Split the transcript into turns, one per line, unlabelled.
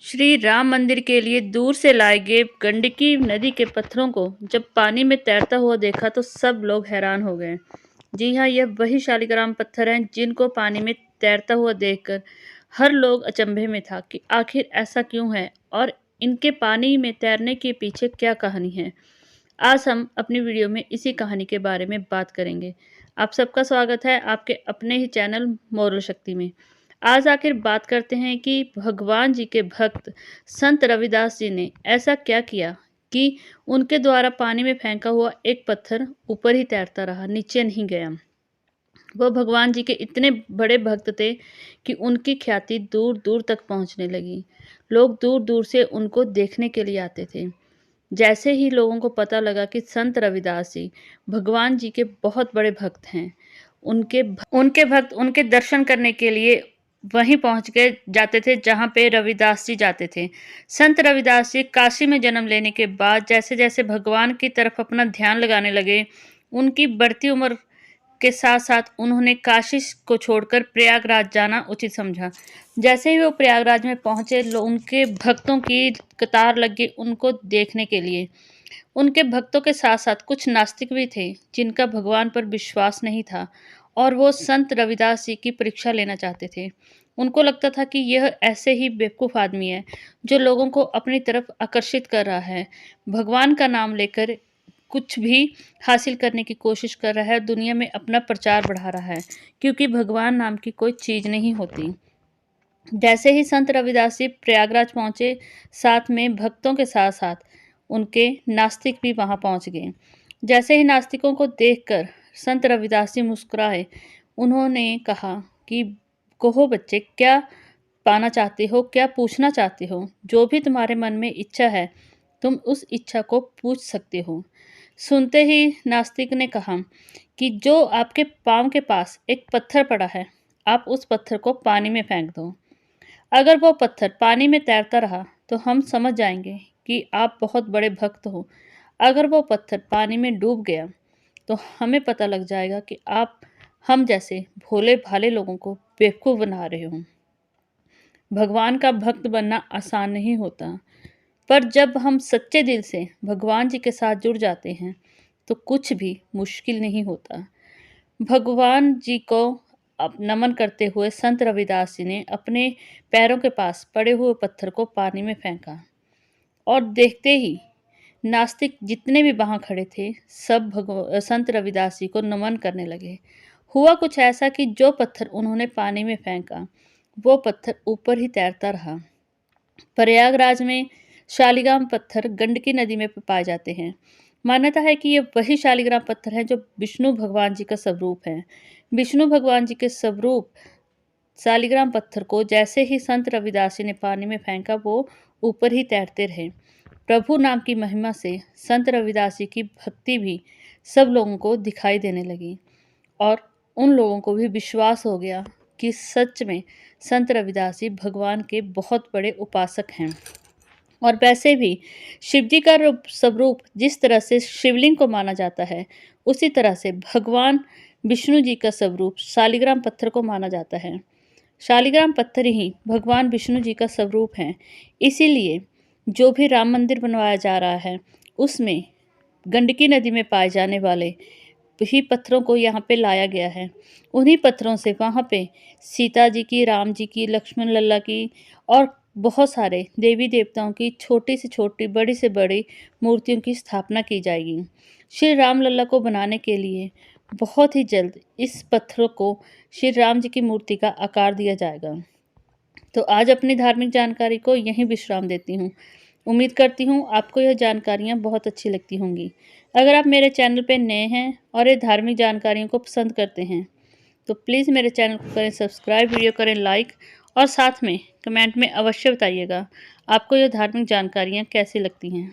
श्री राम मंदिर के लिए दूर से लाए गए गंडकी नदी के पत्थरों को जब पानी में तैरता हुआ देखा तो सब लोग हैरान हो गए। जी हाँ, यह वही शालिग्राम पत्थर हैं जिनको पानी में तैरता हुआ देखकर हर लोग अचंभे में था कि आखिर ऐसा क्यों है और इनके पानी में तैरने के पीछे क्या कहानी है। आज हम अपनी वीडियो में इसी कहानी के बारे में बात करेंगे। आप सबका स्वागत है आपके अपने ही चैनल मोरल शक्ति में। आज आखिर बात करते हैं कि भगवान जी के भक्त संत रविदास जी ने ऐसा क्या किया कि उनके द्वारा पानी में फेंका हुआ एक पत्थर ऊपर ही तैरता रहा, नीचे नहीं गया। वह भगवान जी के इतने बड़े भक्त थे कि उनकी ख्याति दूर दूर तक पहुंचने लगी। लोग दूर दूर से उनको देखने के लिए आते थे। जैसे ही लोगों को पता लगा कि संत रविदास जी भगवान जी के बहुत बड़े भक्त हैं, उनके भक्त उनके दर्शन करने के लिए वहीं पहुंच गए जाते थे जहां पे रविदास जी जाते थे। संत रविदास जी काशी में जन्म लेने के बाद जैसे जैसे भगवान की तरफ अपना ध्यान लगाने लगे, उनकी बढ़ती उम्र के साथ साथ उन्होंने काशी को छोड़कर प्रयागराज जाना उचित समझा। जैसे ही वो प्रयागराज में पहुंचे, उनके भक्तों की कतार लग गई उनको देखने के लिए। उनके भक्तों के साथ साथ कुछ नास्तिक भी थे जिनका भगवान पर विश्वास नहीं था और वो संत रविदास जी की परीक्षा लेना चाहते थे। उनको लगता था कि यह ऐसे ही बेवकूफ़ आदमी है जो लोगों को अपनी तरफ आकर्षित कर रहा है, भगवान का नाम लेकर कुछ भी हासिल करने की कोशिश कर रहा है, दुनिया में अपना प्रचार बढ़ा रहा है, क्योंकि भगवान नाम की कोई चीज़ नहीं होती। जैसे ही संत रविदास जी प्रयागराज पहुंचे, साथ में भक्तों के साथ साथ उनके नास्तिक भी वहां पहुंच गए। जैसे ही नास्तिकों को देखकर संत रविदास जी मुस्कुराए। उन्होंने कहा कि कहो बच्चे, क्या पाना चाहते हो, क्या पूछना चाहते हो? जो भी तुम्हारे मन में इच्छा है तुम उस इच्छा को पूछ सकते हो। सुनते ही नास्तिक ने कहा कि जो आपके पाँव के पास एक पत्थर पड़ा है, आप उस पत्थर को पानी में फेंक दो। अगर वो पत्थर पानी में तैरता रहा तो हम समझ जाएंगे कि आप बहुत बड़े भक्त हो। अगर वो पत्थर पानी में डूब गया तो हमें पता लग जाएगा कि आप हम जैसे भोले भाले लोगों को बेवकूफ़ बना रहे हो। भगवान का भक्त बनना आसान नहीं होता, पर जब हम सच्चे दिल से भगवान जी के साथ जुड़ जाते हैं तो कुछ भी मुश्किल नहीं होता। भगवान जी को अब नमन करते हुए संत रविदास जी ने अपने पैरों के पास पड़े हुए पत्थर को पानी में फेंका और देखते ही नास्तिक जितने भी वहाँ खड़े थे सब संत रविदास जी को नमन करने लगे। हुआ कुछ ऐसा कि जो पत्थर उन्होंने पानी में फेंका वो पत्थर ऊपर ही तैरता रहा। प्रयागराज में शालिग्राम पत्थर गंडकी नदी में पाए जाते हैं। मान्यता है कि ये वही शालिग्राम पत्थर है जो विष्णु भगवान जी का स्वरूप है। विष्णु भगवान जी के स्वरूप शालिग्राम पत्थर को जैसे ही संत रविदास जी ने पानी में फेंका वो ऊपर ही तैरते रहे। प्रभु नाम की महिमा से संत रविदास जी की भक्ति भी सब लोगों को दिखाई देने लगी और उन लोगों को भी विश्वास हो गया कि सच में संत रविदास जी भगवान के बहुत बड़े उपासक हैं। और वैसे भी शिव जी का स्वरूप जिस तरह से शिवलिंग को माना जाता है, उसी तरह से भगवान विष्णु जी का स्वरूप शालिग्राम पत्थर को माना जाता है। शालिग्राम पत्थर ही भगवान विष्णु जी का स्वरूप है। इसीलिए जो भी राम मंदिर बनवाया जा रहा है उसमें गंडकी नदी में पाए जाने वाले ही पत्थरों को यहाँ पे लाया गया है। उन्हीं पत्थरों से वहाँ पे सीता जी की, राम जी की, लक्ष्मण लल्ला की और बहुत सारे देवी देवताओं की छोटी से छोटी, बड़ी से बड़ी मूर्तियों की स्थापना की जाएगी। श्री राम लल्ला को बनाने के लिए बहुत ही जल्द इस पत्थरों को श्री राम जी की मूर्ति का आकार दिया जाएगा। तो आज अपनी धार्मिक जानकारी को यहीं विश्राम देती हूँ। उम्मीद करती हूँ आपको यह जानकारियाँ बहुत अच्छी लगती होंगी। अगर आप मेरे चैनल पे नए हैं और ये धार्मिक जानकारियों को पसंद करते हैं तो प्लीज़ मेरे चैनल को करें सब्सक्राइब, वीडियो करें लाइक और साथ में कमेंट में अवश्य बताइएगा आपको यह धार्मिक जानकारियाँ कैसी लगती हैं।